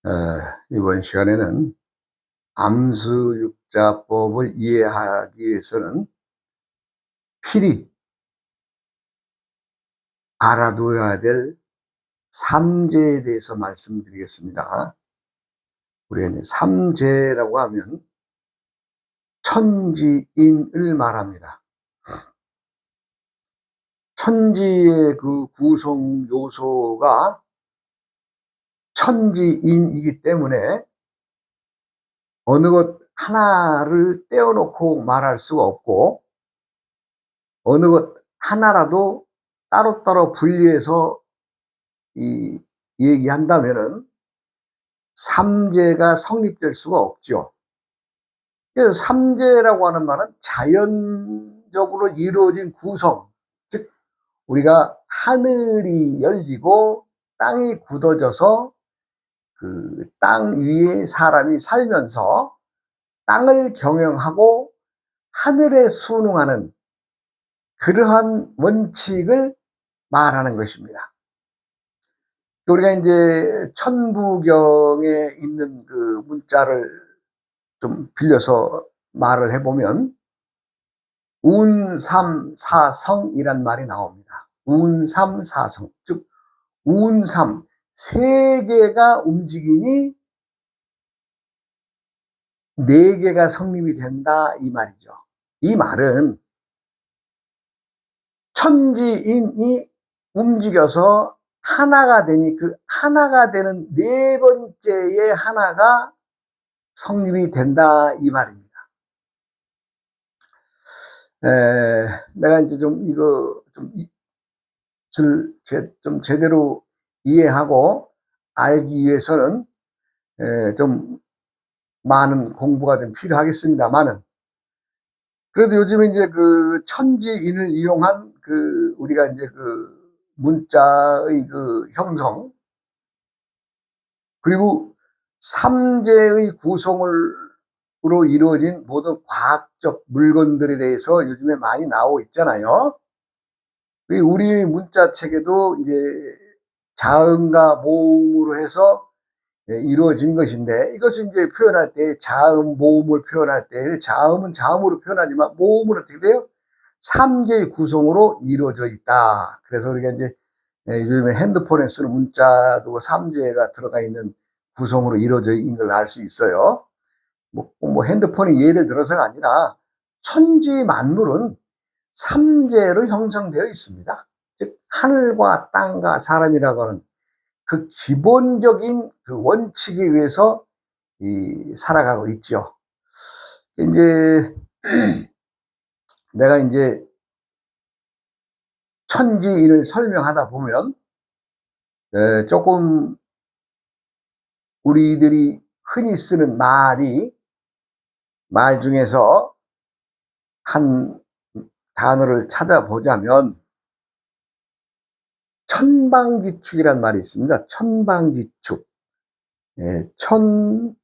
어, 이번 시간에는 암수육자법을 이해하기 위해서는 필히 알아둬야 될 삼재에 대해서 말씀드리겠습니다. 우리가 이제 삼재라고 하면 천지인을 말합니다. 천지의 그 구성 요소가 천지인이기 때문에 어느 것 하나를 떼어놓고 말할 수가 없고, 어느 것 하나라도 따로따로 분리해서 얘기한다면은 삼재가 성립될 수가 없죠. 그래서 삼재라고 하는 말은 자연적으로 이루어진 구성, 즉 우리가 하늘이 열리고 땅이 굳어져서 그 땅 위에 사람이 살면서 땅을 경영하고 하늘에 순응하는 그러한 원칙을 말하는 것입니다. 우리가 이제 천부경에 있는 그 문자를 좀 빌려서 말을 해보면 운삼사성이란 말이 나옵니다. 운삼사성, 즉 운삼, 세 개가 움직이니 네 개가 성립이 된다 이 말이죠. 이 말은 천지인이 움직여서 하나가 되니 그 하나가 되는 네 번째의 하나가 성립이 된다 이 말입니다. 내가 이제 좀 이거 좀 제대로 이해하고 알기 위해서는 좀 많은 공부가 좀 필요하겠습니다만은, 그래도 요즘에 이제 그 천지인을 이용한 그 우리가 이제 그 문자의 그 형성, 그리고 삼재의 구성으로 이루어진 모든 과학적 물건들에 대해서 요즘에 많이 나오고 있잖아요. 우리 문자책에도 이제 자음과 모음으로 해서 이루어진 것인데, 이것을 이제 표현할 때 자음, 모음을 표현할 때 자음은 자음으로 표현하지만 모음은 어떻게 돼요? 삼재의 구성으로 이루어져 있다. 그래서 우리가 이제 요즘에 핸드폰에 쓰는 문자도 삼재가 들어가 있는 구성으로 이루어져 있는 걸 알 수 있어요. 뭐 핸드폰이 예를 들어서가 아니라 천지 만물은 삼재로 형성되어 있습니다. 즉 하늘과 땅과 사람이라고 하는 그 기본적인 그 원칙에 의해서 살아가고 있죠. 이제 내가 이제 천지인을 설명하다 보면 조금 우리들이 흔히 쓰는 말 중에서 한 단어를 찾아보자면 천방지축이라는 말이 있습니다. 천방지축. 천방지축.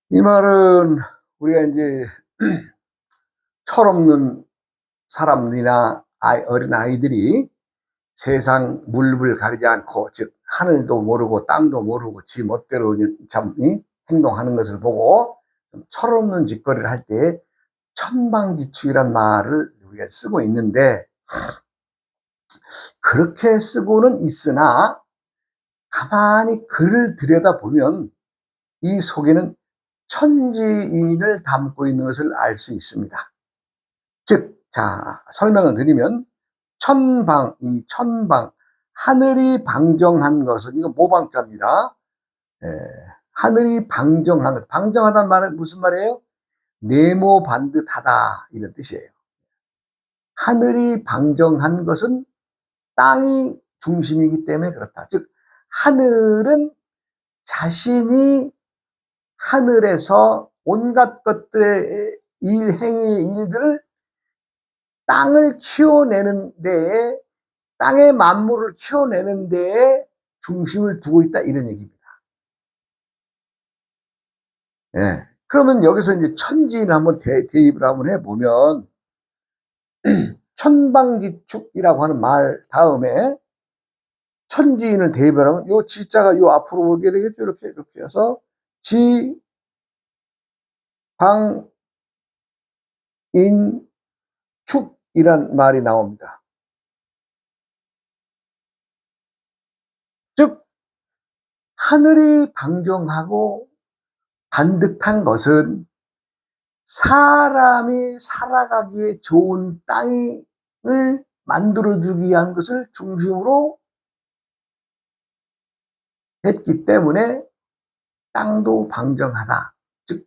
이 말은 우리가 이제 철없는 사람들이나 어린 아이들이 세상 물불 가리지 않고, 즉 하늘도 모르고 땅도 모르고 지 멋대로 참 행동하는 것을 보고 철없는 짓거리를 할 때 천방지축이란 말을 우리가 쓰고 있는데, 그렇게 쓰고는 있으나 가만히 글을 들여다보면 이 속에는 천지인을 담고 있는 것을 알 수 있습니다. 즉, 자, 설명을 드리면 이 천방, 하늘이 방정한 것은, 이거 모방자입니다. 하늘이 방정한 것, 방정하다는 말은 무슨 말이에요? 네모 반듯하다 이런 뜻이에요. 하늘이 방정한 것은 땅이 중심이기 때문에 그렇다. 즉 하늘은 자신이 하늘에서 온갖 것들의 행위의 일들을 땅을 키워내는 데에, 땅의 만물을 키워내는 데에 중심을 두고 있다 이런 얘기입니다. 예. 그러면 여기서 이제 천지인을 한번 대입을 한번 해보면, 천방지축이라고 하는 말 다음에 천지인을 대입하면 요 지자가 요 앞으로 오게 되겠죠. 이렇게 해서 지방인축이란 말이 나옵니다. 즉 하늘이 방정하고 반듯한 것은 사람이 살아가기에 좋은 땅을 만들어주기 위한 것을 중심으로 했기 때문에 땅도 방정하다. 즉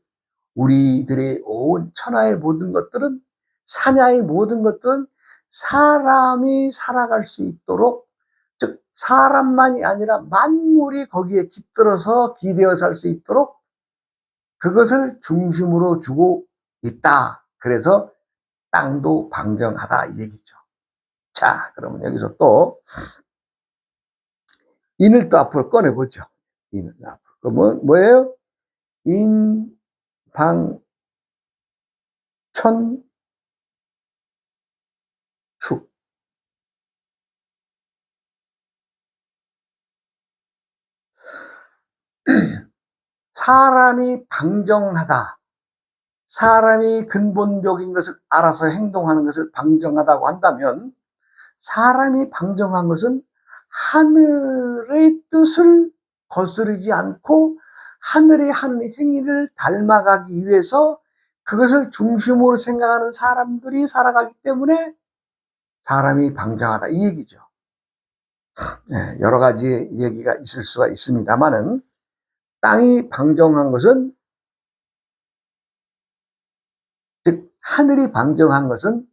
우리들의 온 천하의 모든 것들은, 산야의 모든 것들은 사람이 살아갈 수 있도록, 즉 사람만이 아니라 만물이 거기에 깃들어서 기대어 살 수 있도록 그것을 중심으로 주고 있다. 그래서 땅도 방정하다 이 얘기죠. 자, 그러면 여기서 또 인을 또 앞으로 꺼내보죠. 인을 앞으로. 뭐예요? 인, 방, 천, 축. 사람이 방정하다. 사람이 근본적인 것을 알아서 행동하는 것을 방정하다고 한다면, 사람이 방정한 것은 하늘의 뜻을 거스르지 않고 하늘의 한 행위를 닮아가기 위해서 그것을 중심으로 생각하는 사람들이 살아가기 때문에 사람이 방정하다 이 얘기죠. 여러 가지 얘기가 있을 수가 있습니다만은, 땅이 방정한 것은, 즉 하늘이 방정한 것은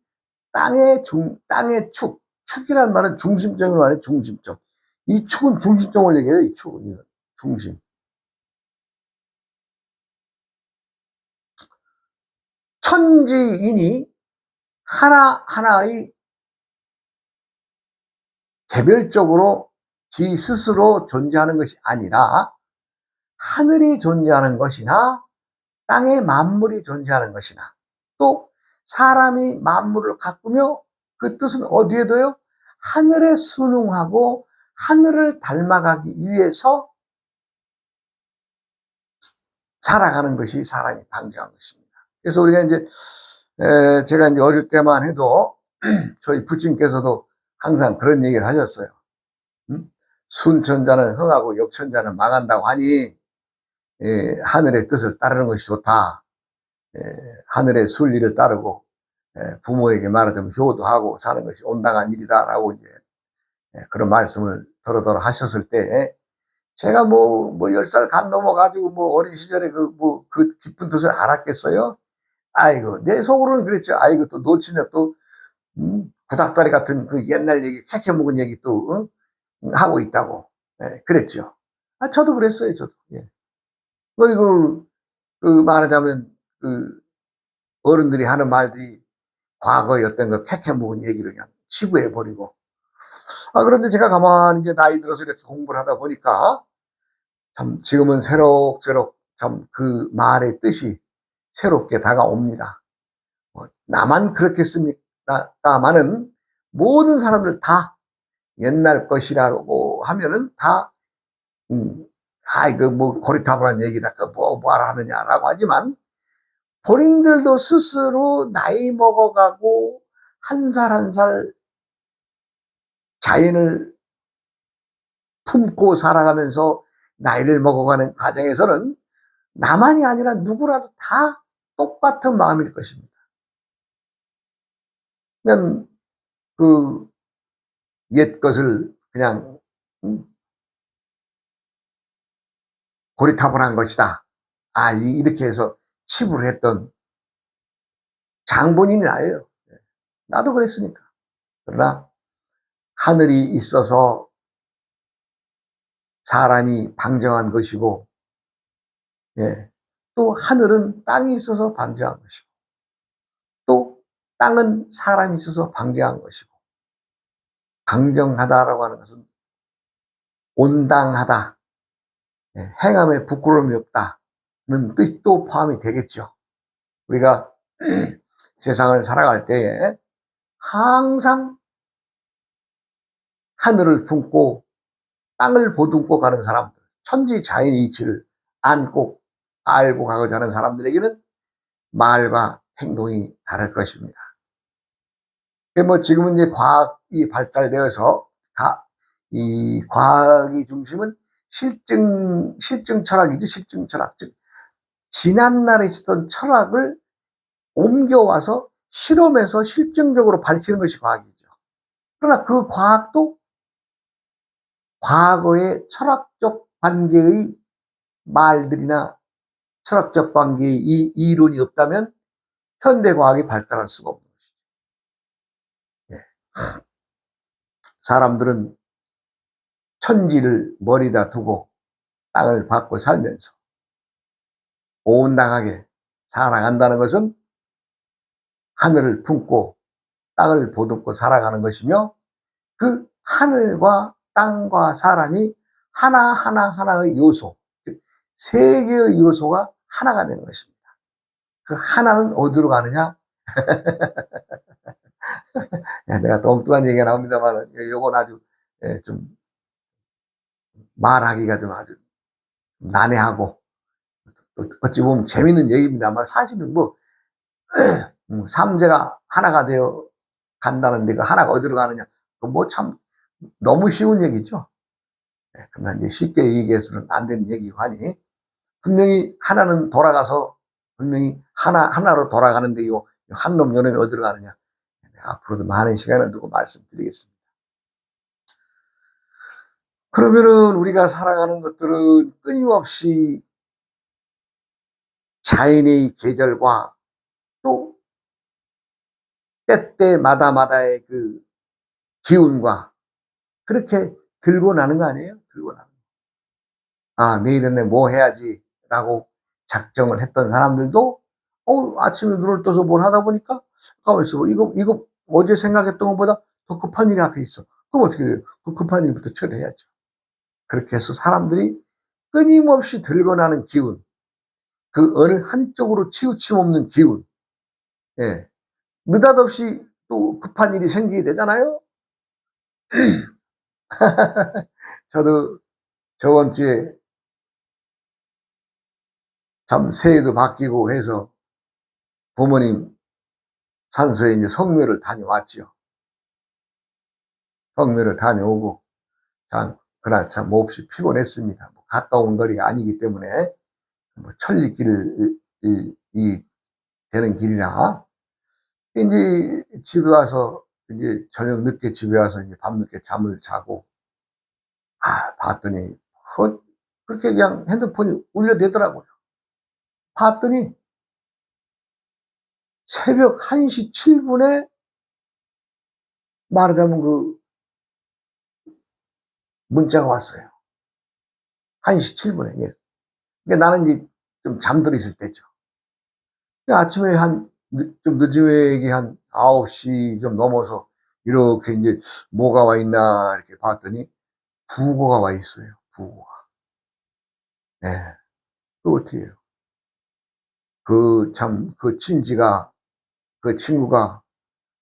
땅의 축이라는 말은 중심점을 말해. 중심점. 이 축은 중심점을 얘기해요. 이 축은 중심. 천지인이 하나하나의 개별적으로 지 스스로 존재하는 것이 아니라 하늘이 존재하는 것이나 땅의 만물이 존재하는 것이나 또 사람이 만물을 가꾸며 그 뜻은 어디에 둬요? 하늘에 순응하고 하늘을 닮아가기 위해서 살아가는 것이 사람이 방정한 것입니다. 그래서 우리가 이제 제가 이제 어릴 때만 해도 저희 부친께서도 항상 그런 얘기를 하셨어요. 순천자는 흥하고 역천자는 망한다고 하니 하늘의 뜻을 따르는 것이 좋다. 하늘의 순리를 따르고 부모에게 말하자면 효도하고 사는 것이 온당한 일이다라고 이제 그런 말씀을 더러더러 하셨을 때, 제가 뭐 10살 간 넘어가지고 어린 시절에 그 깊은 뜻을 알았겠어요? 아이고, 내 속으로는 그랬죠. 아이고, 또 놓치네 또, 구닥다리 같은 그 옛날 얘기, 캐캐 묵은 얘기 또, 하고 있다고. 그랬죠. 저도 그랬어요, 저도. 예. 그리고, 말하자면, 어른들이 하는 말들이 과거의 어떤 그 캐캐 묵은 얘기를 그냥 치부해버리고. 그런데 제가 가만히 이제 나이 들어서 이렇게 공부를 하다 보니까, 참, 지금은 새록새록 참 그 말의 뜻이 새롭게 다가옵니다. 나만 그렇겠습니까마는 모든 사람들 다 옛날 것이라고 하면은 다, 이거 고리타분한 얘기다. 뭐하라 하느냐라고 하지만, 본인들도 스스로 나이 먹어가고 한 살 한 살 자연을 품고 살아가면서 나이를 먹어가는 과정에서는 나만이 아니라 누구라도 다 똑같은 마음일 것입니다. 그냥 옛 것을 그냥 고리타분한 것이다. 이렇게 해서 치부를 했던 장본인이 나예요. 나도 그랬으니까. 그러나 하늘이 있어서 사람이 방정한 것이고, 또 하늘은 땅이 있어서 방정한 것이고, 또 땅은 사람이 있어서 방정한 것이고, 방정하다라고 하는 것은 온당하다, 행함에 부끄러움이 없다, 뜻도 포함이 되겠죠. 우리가 세상을 살아갈 때에 항상 하늘을 품고 땅을 보듬고 가는 사람들, 천지자연의 이치를 안고 알고 가고자 하는 사람들에게는 말과 행동이 다를 것입니다. 뭐 지금은 이제 과학이 발달되어서 이 과학의 중심은 실증 철학이죠. 실증 철학. 즉 지난날에 있었던 철학을 옮겨와서 실험해서 실증적으로 밝히는 것이 과학이죠. 그러나 그 과학도 과거의 철학적 관계의 말들이나 철학적 관계의 이 이론이 없다면 현대과학이 발달할 수가 없는 것이죠. 예. 사람들은 천지를 머리다 두고 땅을 받고 살면서 온당하게 살아간다는 것은 하늘을 품고 땅을 보듬고 살아가는 것이며, 그 하늘과 땅과 사람이 하나의 요소, 세 개의 요소가 하나가 되는 것입니다. 그 하나는 어디로 가느냐? 내가 또 엉뚱한 얘기가 나옵니다만, 요건 아주 좀 말하기가 좀 아주 난해하고, 어찌 보면 재밌는 얘기입니다만, 사실은 뭐, 삼재가 하나가 되어 간다는데 그 하나가 어디로 가느냐? 뭐 참 너무 쉬운 얘기죠. 그러나 이제 쉽게 얘기해서는 안 되는 얘기고 하니, 분명히 하나는 돌아가서 분명히 하나로 돌아가는데 요 한 놈 요놈이 어디로 가느냐? 앞으로도 많은 시간을 두고 말씀드리겠습니다. 그러면은 우리가 살아가는 것들은 끊임없이 자연의 계절과 또 때때마다의 그 기운과 그렇게 들고 나는 거 아니에요? 들고 나는 거. 내일은 내가 뭐 해야지 라고 작정을 했던 사람들도 아침에 눈을 떠서 뭘 하다 보니까 가만있어, 이거 어제 생각했던 것보다 더 급한 일이 앞에 있어. 그럼 어떻게 돼요? 그 급한 일부터 처리해야죠. 그렇게 해서 사람들이 끊임없이 들고 나는 기운, 그 어느 한쪽으로 치우침 없는 기운, 예. 느닷없이 또 급한 일이 생기게 되잖아요. 저도 저번 주에 참 새해도 바뀌고 해서 부모님 산소에 이제 성묘를 다녀왔죠. 성묘를 다녀오고 참 그날 참 몹시 피곤했습니다. 뭐 가까운 거리가 아니기 때문에 뭐 천리길이 되는 길이라 이제 집에 와서 이제 저녁 늦게 집에 와서 이제 밤늦게 잠을 자고 봤더니 그렇게 그냥 핸드폰이 울려대더라고요. 봤더니 새벽 1시 7분에 말하자면 그 문자가 왔어요. 1시 7분에. 예. 그러니까 나는 이제 좀 잠들어 있을 때죠. 아침에 좀 늦은 한 9시 좀 넘어서 이렇게 이제 뭐가 와 있나 이렇게 봤더니 부고가 와 있어요. 부고가. 네. 그 어떻게 해요? 그 친구가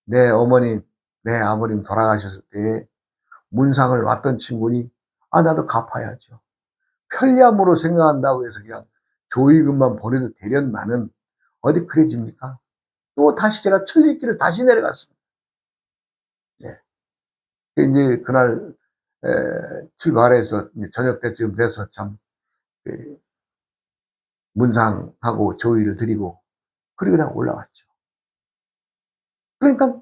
내 어머님, 내 아버님 돌아가셨을 때 문상을 왔던 친구니, 나도 갚아야죠. 편리함으로 생각한다고 해서 그냥 조의금만 보내도 되련만은 어디 그래집니까? 또 다시 제가 천리길을 다시 내려갔습니다. 네. 이제 그날 출발해서 저녁 때쯤 돼서 참 문상하고 조의를 드리고 그리고 그냥 올라왔죠. 그러니까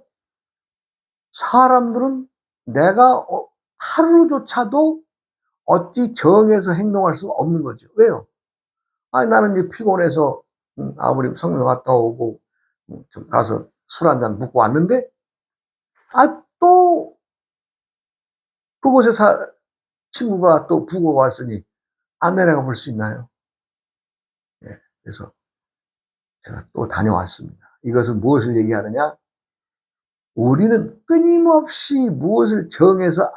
사람들은 내가 하루조차도 어찌 정해서 행동할 수가 없는 거죠. 왜요? 나는 이제 피곤해서 아버님 성묘 갔다 오고 좀 가서 술 한잔 붓고 왔는데 또 그곳에 친구가 또 부고가 왔으니 안 내려가 볼 수 있나요? 예, 그래서 제가 또 다녀왔습니다. 이것은 무엇을 얘기하느냐? 우리는 끊임없이 무엇을 정해서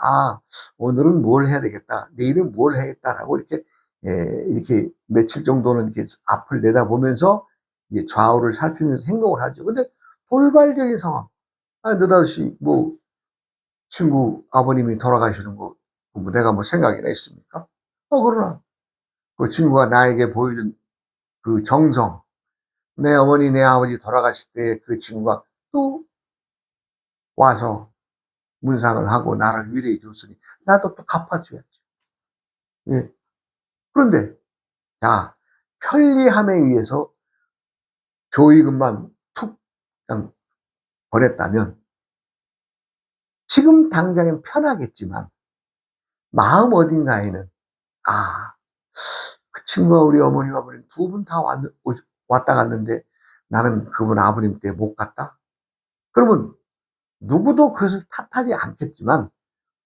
오늘은 뭘 해야 되겠다, 내일은 뭘 해야겠다라고 이렇게 이렇게 며칠 정도는 이렇게 앞을 내다보면서 이제 좌우를 살피면서 행동을 하죠. 근데 돌발적인 상황, 느닷없이 뭐 친구 아버님이 돌아가시는 거 뭐 내가 뭐 생각이나 있습니까? 그러나 그 친구가 나에게 보여준 그 정성, 내 어머니 내 아버지 돌아가실 때 그 친구가 또 와서 문상을 하고 나를 위로해 줬으니 나도 또 갚아줘야지. 예. 그런데 자, 편리함에 의해서 조의금만 툭 그냥 보냈다면 지금 당장엔 편하겠지만 마음 어딘가에는 그 친구가 우리 어머니 아버님 두 분 다 왔다 갔는데 나는 그분 아버님 때 못 갔다? 그러면 누구도 그것을 탓하지 않겠지만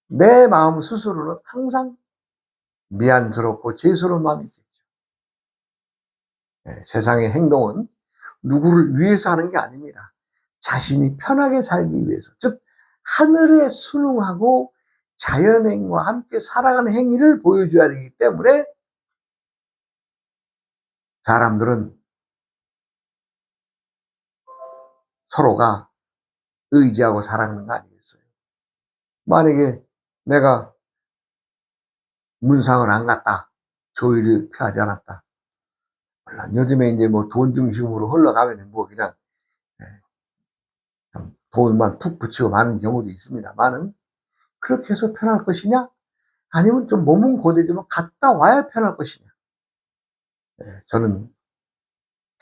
내 마음 스스로는 항상 미안스럽고 죄스러운 마음이 있겠죠. 세상의 행동은 누구를 위해서 하는 게 아닙니다. 자신이 편하게 살기 위해서, 즉 하늘에 순응하고 자연행과 함께 살아가는 행위를 보여줘야 되기 때문에 사람들은 서로가 의지하고 살아가는 거 아니겠어요? 만약에 내가 문상을 안 갔다, 조의를 표하지 않았다, 물론 요즘에 이제 뭐 돈 중심으로 흘러가면 뭐 그냥 돈만 툭 붙이고 마는 경우도 있습니다만은 그렇게 해서 편할 것이냐? 아니면 좀 몸은 고되지만 갔다 와야 편할 것이냐? 저는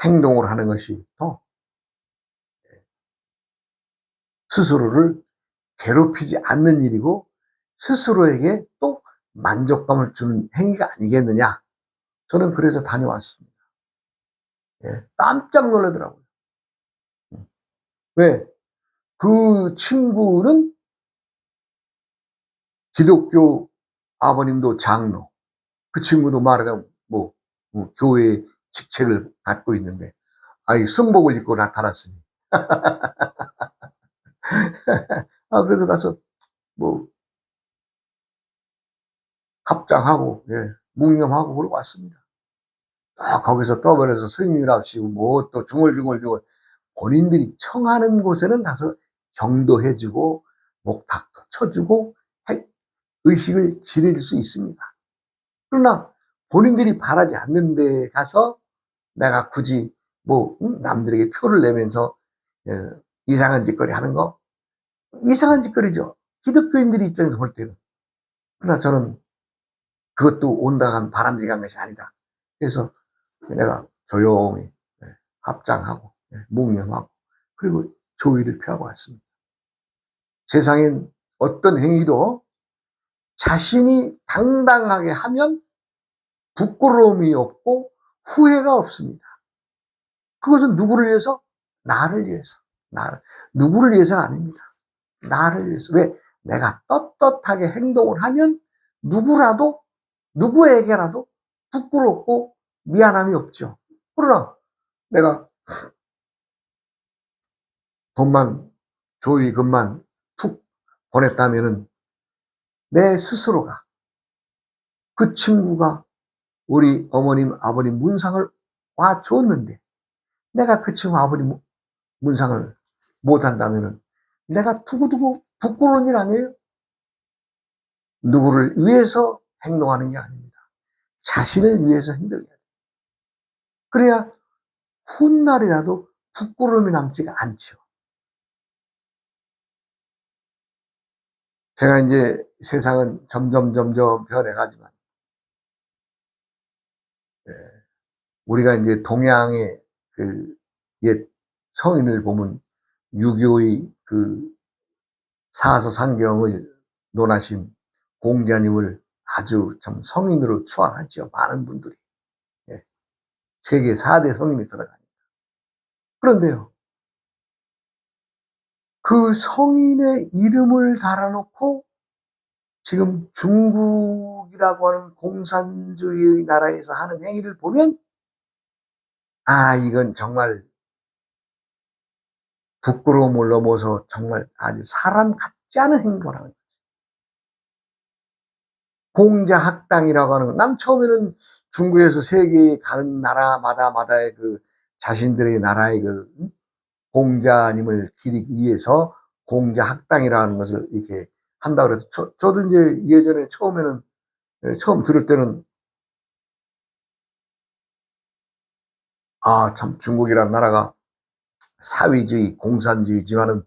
행동을 하는 것이 더 스스로를 괴롭히지 않는 일이고 스스로에게 또 만족감을 주는 행위가 아니겠느냐? 저는 그래서 다녀왔습니다. 깜짝 놀라더라고요. 왜? 그 친구는 기독교 아버님도 장로, 그 친구도 말하자면 교회 직책을 갖고 있는데 승복을 입고 나타났으니 그래도 가서 뭐 합장하고 묵념하고 그러고 왔습니다. 거기서 떠버려서 스님이랍시고 뭐 또 중얼중얼 본인들이 청하는 곳에는 가서 경도해주고 목탁도 쳐주고 의식을 지낼 수 있습니다. 그러나 본인들이 바라지 않는 데 가서 내가 굳이 남들에게 표를 내면서 이상한 짓거리 하는 거 이상한 짓거리죠. 기독교인들이 입장에서 볼 때는. 그러나 저는 그것도 온당한 바람직한 것이 아니다. 그래서 내가 조용히 합장하고 묵념하고 그리고 조의를 표하고 왔습니다. 세상엔 어떤 행위도 자신이 당당하게 하면 부끄러움이 없고 후회가 없습니다. 그것은 누구를 위해서? 나를 위해서. 누구를 위해서가 아닙니다. 나를 위해서. 왜? 내가 떳떳하게 행동을 하면 누구에게라도 부끄럽고 미안함이 없죠. 그러나 내가 돈만, 조의금만 툭 보냈다면은 내 스스로가 그 친구가 우리 어머님, 아버님 문상을 와줬는데 내가 그 친구 아버님 문상을 못한다면은 내가 두고두고 부끄러운 일 아니에요? 누구를 위해서 행동하는 게 아닙니다. 자신을 위해서 행동해야 돼요. 그래야 훗날이라도 부끄러움이 남지가 않죠. 제가 이제 세상은 점점 변해가지만 우리가 이제 동양의 그 옛 성인을 보면 유교의 그 사서상경을 논하신 공자님을 아주 참 성인으로 추앙하죠. 많은 분들이. 세계 4대 성인이 들어가니까. 그런데요, 그 성인의 이름을 달아놓고 지금 중국이라고 하는 공산주의 나라에서 하는 행위를 보면 이건 정말 부끄러움을 넘어서 정말 아주 사람 같지 않은 행동을 하는 거죠. 공자학당이라고 하는 거. 난 처음에는 중국에서 세계에 가는 나라마다의 그 자신들의 나라의 그 공자님을 기리기 위해서 공자 학당이라는 것을 이렇게 한다 그래서 저도 이제 예전에 처음에는 처음 들을 때는 아, 참 중국이란 나라가 사회주의, 공산주의지만은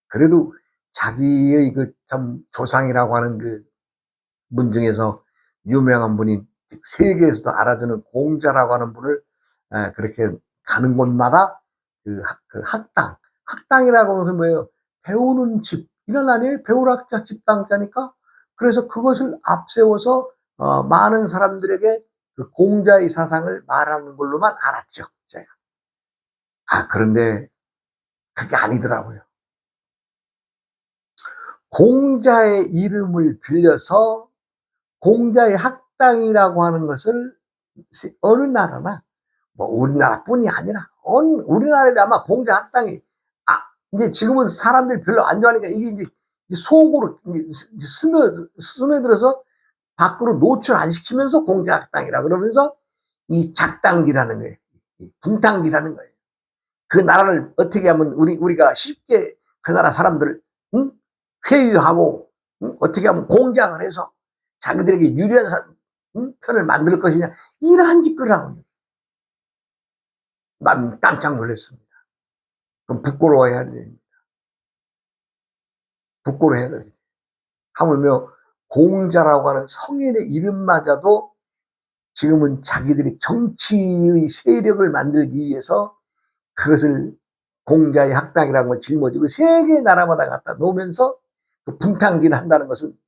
그래도 자기의 그 참 조상이라고 하는 그 분 중에서 유명한 분이 세계에서도 알아주는 공자라고 하는 분을 그렇게 가는 곳마다 그 학당이라고 하는 뭐예요? 배우는 집 이런 아니에요? 배우락자 집당자니까 그래서 그것을 앞세워서 많은 사람들에게 그 공자의 사상을 말하는 걸로만 알았죠. 제가. 그런데 그게 아니더라고요. 공자의 이름을 빌려서 공자의 학당이라고 하는 것을 어느 나라나 뭐 우리나라뿐이 아니라 우리나라에도 아마 공자 학당이 이제 지금은 사람들이 별로 안 좋아하니까 이게 이제 속으로 이제 스며들어서 밖으로 노출 안 시키면서 공자 학당이라 그러면서 이 작당기라는 거예요. 분탕기라는 거예요. 그 나라를 어떻게 하면 우리가 쉽게 그 나라 사람들을 응? 회유하고 어떻게 하면 공작을 해서 자기들에게 유리한 편을 만들 것이냐 이러한 짓거리를 하고 있는 난 깜짝 놀랐습니다. 그럼 부끄러워해야 됩니다. 부끄러워해야 됩니다. 하물며 공자라고 하는 성인의 이름마저도 지금은 자기들이 정치의 세력을 만들기 위해서 그것을 공자의 학당이라는 걸 짊어지고 세계 나라마다 갖다 놓으면서 그 분탕질 한다는 것은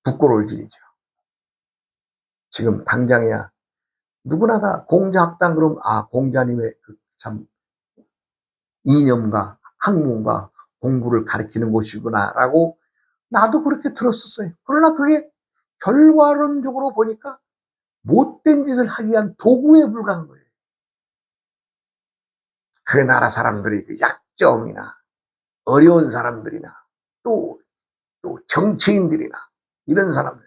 부끄러울 일이죠. 지금 당장이야 누구나 다 공자 학당 그럼 공자님의 그 참 이념과 학문과 공부를 가르치는 곳이구나라고 나도 그렇게 들었었어요. 그러나 그게 결과론적으로 보니까 못된 짓을 하기 위한 도구에 불과한 거예요. 그 나라 사람들이 그 약점이나 어려운 사람들이나 또 정치인들이나 이런 사람들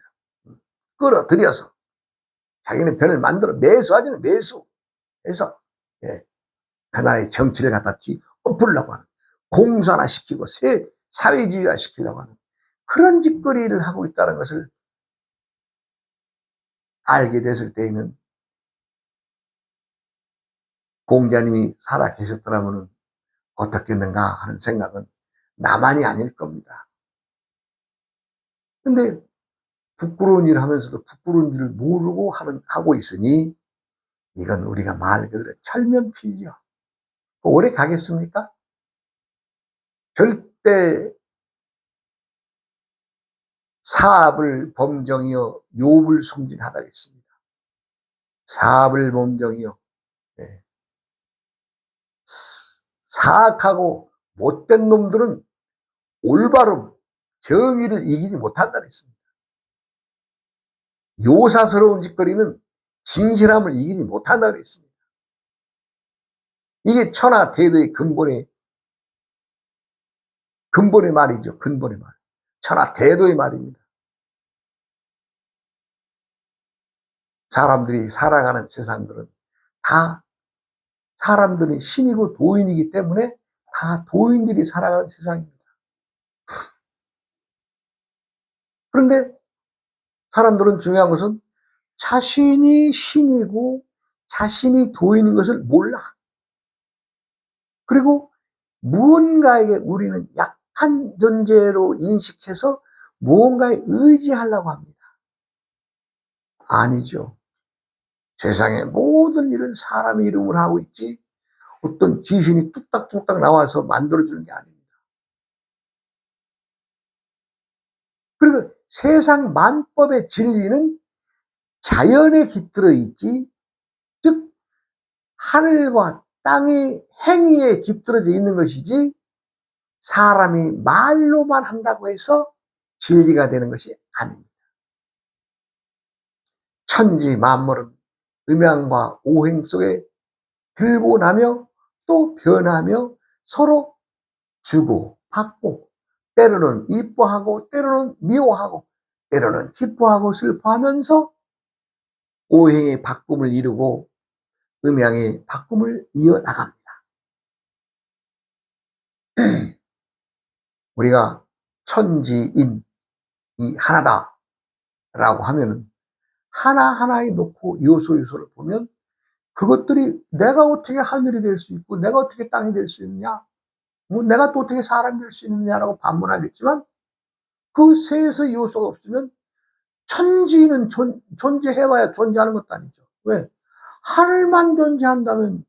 끌어들여서 자기는 편을 만들어 매수하지는 매수해서 그 나라의 정치를 갖다 엎으려고 하는 공산화 시키고 사회주의화 시키려고 하는 그런 짓거리를 하고 있다는 것을 알게 됐을 때에는 공자님이 살아 계셨더라면 어떻겠는가 하는 생각은 나만이 아닐 겁니다. 근데 부끄러운 일을 하면서도 부끄러운 일을 모르고 하고 있으니 이건 우리가 말 그대로 철면피죠. 오래 가겠습니까? 절대 사압을 범정이여 욥을 숭진하다겠습니다. 사압을 범정이여 사악하고 못된 놈들은 올바름 정의를 이기지 못한다 했습니다. 요사스러운 짓거리는 진실함을 이기지 못한다 그랬습니다. 이게 천하태도의 근본의 말이죠. 근본의 말. 천하태도의 말입니다. 사람들이 살아가는 세상들은 다 사람들이 신이고 도인이기 때문에 다 도인들이 살아가는 세상입니다. 그런데 사람들은 중요한 것은 자신이 신이고 자신이 도인인 것을 몰라. 그리고 무언가에게 우리는 약한 존재로 인식해서 무언가에 의지하려고 합니다. 아니죠. 세상의 모든 일은 사람의 이름으로 하고 있지 어떤 귀신이 뚝딱뚝딱 나와서 만들어주는 게 아닙니다. 그리고 세상 만법의 진리는 자연에 깃들어 있지 즉 하늘과 땅의 행위에 깃들어져 있는 것이지 사람이 말로만 한다고 해서 진리가 되는 것이 아닙니다. 천지 만물은 음양과 오행 속에 들고 나며 또 변하며 서로 주고 받고 때로는 이뻐하고 때로는 미워하고 때로는 기뻐하고 슬퍼하면서 오행의 바꿈을 이루고 음양의 바꿈을 이어나갑니다. 우리가 천지인이 하나다라고 하면은 하나하나에 놓고 요소를 보면 그것들이 내가 어떻게 하늘이 될 수 있고 내가 어떻게 땅이 될 수 있느냐, 뭐 내가 또 어떻게 사람이 될 수 있느냐라고 반문하겠지만 그 세에서 요소가 없으면 천지는 존재해봐야 존재하는 것도 아니죠. 왜? 하늘만 존재한다면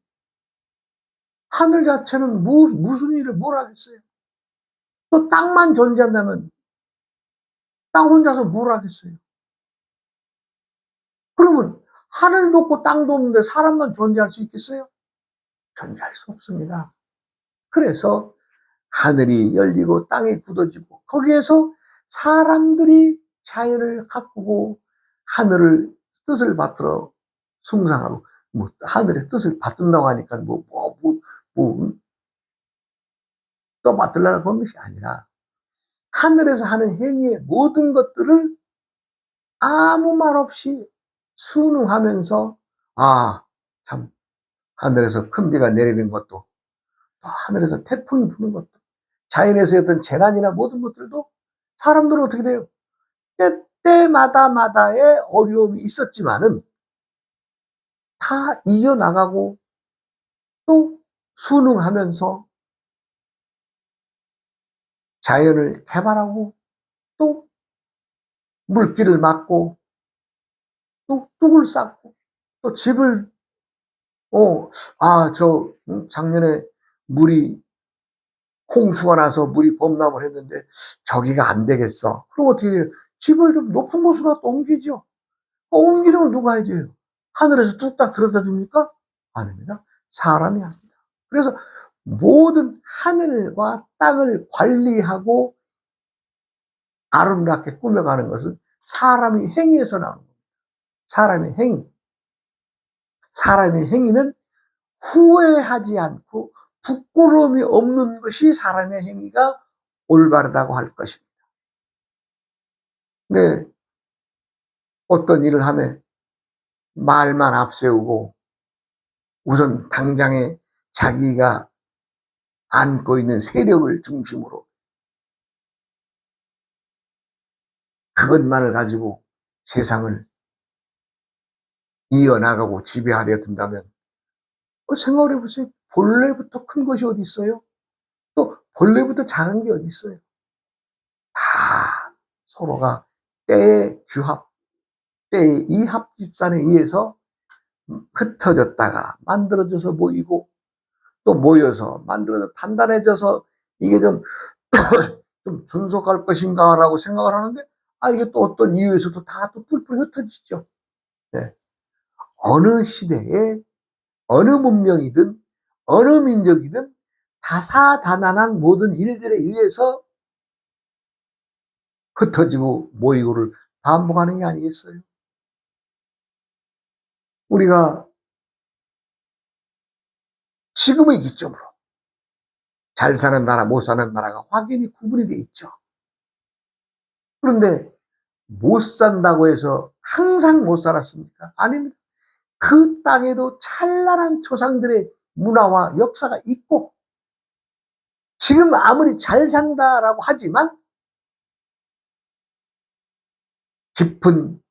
하늘 자체는 무슨 일을 뭘 하겠어요? 또 땅만 존재한다면 땅 혼자서 뭘 하겠어요? 그러면 하늘도 없고 땅도 없는데 사람만 존재할 수 있겠어요? 존재할 수 없습니다. 그래서 하늘이 열리고 땅이 굳어지고 거기에서 사람들이 자연을 가꾸고 하늘을 뜻을 받들어 숭상하고, 뭐 하늘의 뜻을 받든다고 하니까 또 받들라고 하는 것이 아니라 하늘에서 하는 행위의 모든 것들을 아무 말 없이 순응하면서, 참 하늘에서 큰 비가 내리는 것도, 또 하늘에서 태풍이 부는 것도, 자연에서 어떤 재난이나 모든 것들도 사람들은 어떻게 돼요? 때마다의 어려움이 있었지만은 다 이겨나가고 또 순응하면서 자연을 개발하고 또 물길을 막고 또 뚝을 쌓고 또 집을, 작년에 홍수가 나서 물이 범람을 했는데 저기가 안 되겠어. 그럼 어떻게 해요? 집을 좀 높은 곳으로 또 옮기죠. 옮기는 건 누가 해줘요? 하늘에서 뚝딱 들어다 줍니까? 아닙니다. 사람이 합니다. 그래서 모든 하늘과 땅을 관리하고 아름답게 꾸며가는 것은 사람의 행위에서 나오는 겁니다. 사람의 행위. 사람의 행위는 후회하지 않고 부끄러움이 없는 것이 사람의 행위가 올바르다고 할 것입니다. 네, 어떤 일을 하면 말만 앞세우고 우선 당장에 자기가 안고 있는 세력을 중심으로 그것만을 가지고 세상을 이어나가고 지배하려 든다면 생각을 해보세요. 본래부터 큰 것이 어디 있어요? 또 본래부터 작은 게 어디 있어요? 다 서로가 때의 규합, 때의 이 합집산에 의해서 흩어졌다가 만들어져서 모이고 또 모여서 만들어서 단단해져서 이게 좀 존속할 것인가라고 생각을 하는데, 이게 또 어떤 이유에서도 다 또 뿔뿔이 흩어지죠. 네. 어느 시대에 어느 문명이든 어느 민족이든 다사다난한 모든 일들에 의해서 흩어지고 모이고를 반복하는 게 아니겠어요? 우리가 지금의 기점으로 잘 사는 나라, 못 사는 나라가 확연히 구분이 돼 있죠. 그런데 못 산다고 해서 항상 못 살았습니까? 아닙니다. 그 땅에도 찬란한 조상들의 문화와 역사가 있고, 지금 아무리 잘 산다라고 하지만 깊은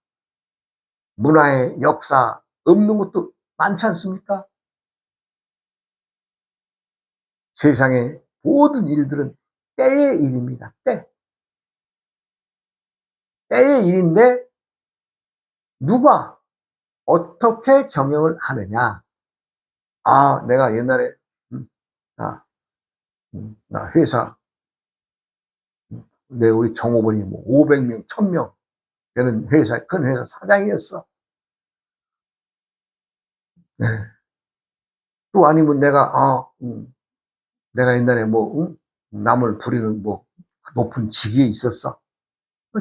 문화의 역사 없는 것도 많지 않습니까? 세상의 모든 일들은 때의 일입니다. 때의 일인데 누가 어떻게 경영을 하느냐. 내가 옛날에 나 회사, 우리 종업원이 500명, 1000명 되는 큰 회사 사장이었어. 네. 또 아니면 내가 옛날에 남을 부리는 높은 직위에 있었어.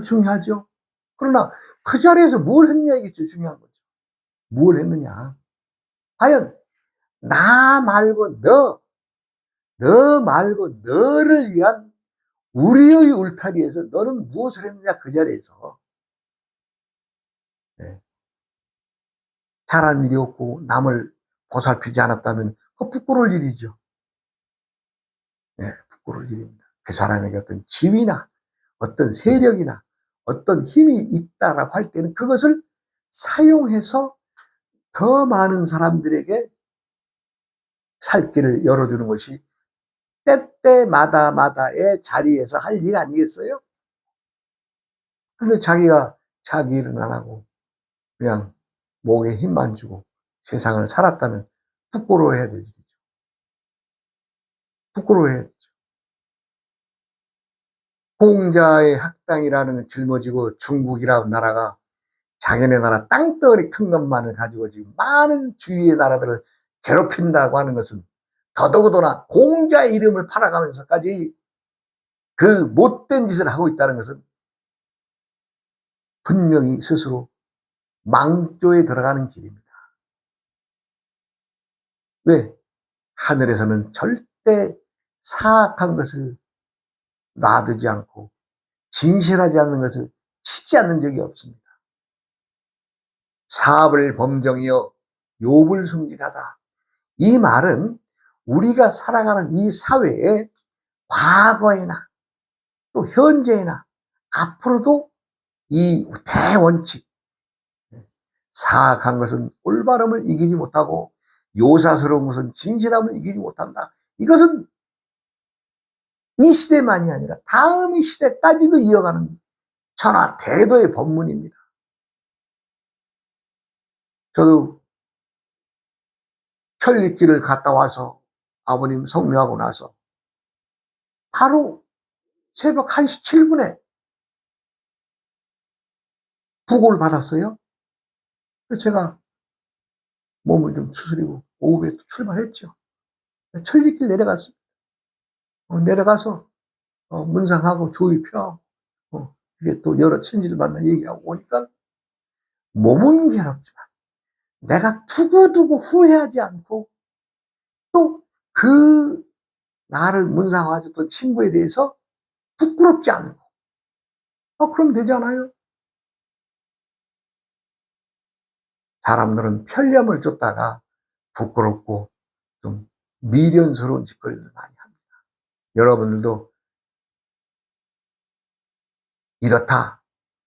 중요하죠. 그러나 그 자리에서 뭘 했느냐 이게 중요한 거죠. 뭘 했느냐. 과연 나 말고 너 말고 너를 위한 우리의 울타리에서 너는 무엇을 했느냐 그 자리에서. 네. 잘할 일이 없고 남을 보살피지 않았다면 그 부끄러울 일이죠. 네, 부끄러울 일입니다. 그 사람에게 어떤 지위나 어떤 세력이나 어떤 힘이 있다라고 할 때는 그것을 사용해서 더 많은 사람들에게 살 길을 열어주는 것이 때때마다마다의 자리에서 할 일 아니겠어요? 근데 자기가 자기 일은 안 하고 그냥 목에 힘만 주고 세상을 살았다면 부끄러워해야 되죠. 부끄러워해야 되죠. 공자의 학당이라는 짊어지고 중국이라는 나라가 자기네 나라 땅덩어리 큰 것만을 가지고 지금 많은 주위의 나라들을 괴롭힌다고 하는 것은 더더구나 공자의 이름을 팔아가면서까지 그 못된 짓을 하고 있다는 것은 분명히 스스로 망조에 들어가는 길입니다. 왜? 하늘에서는 절대 사악한 것을 놔두지 않고 진실하지 않는 것을 치지 않는 적이 없습니다. 사업을 범정이여 욥을 승질하다. 이 말은 우리가 살아가는 이 사회에 과거에나 또 현재나 앞으로도 이 대원칙, 사악한 것은 올바름을 이기지 못하고 요사스러운 것은 진실함을 이기지 못한다. 이것은 이 시대만이 아니라 다음 시대까지도 이어가는 천하 대도의 법문입니다. 저도 천리길을 갔다 와서 아버님 성묘하고 나서 바로 새벽 1시 7분에 부고를 받았어요. 그래서 제가 몸을 좀 추스리고 오후에 출발했죠. 천리길 내려갔어요. 내려가서 문상하고 조의 표하고 이게 또 여러 친지를 만나 얘기하고 오니까 몸은 괴롭지만 내가 두고두고 후회하지 않고 또 그 나를 문상화해줬던 친구에 대해서 부끄럽지 않고 그럼 되잖아요. 사람들은 편리함을 쫓다가 부끄럽고 좀 미련스러운 짓거리를 많이 합니다. 여러분들도 이렇다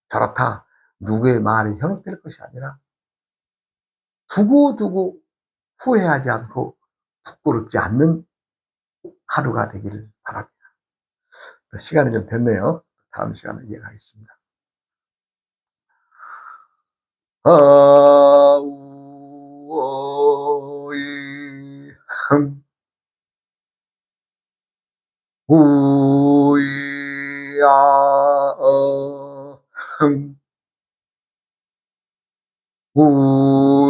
저렇다 누구의 말이 현혹될 것이 아니라 두고두고 후회하지 않고 부끄럽지 않는 하루가 되기를 바랍니다. 시간이 좀 됐네요. 다음 시간에 이어가겠습니다. 아우어이 우이아어흥 우이아어흥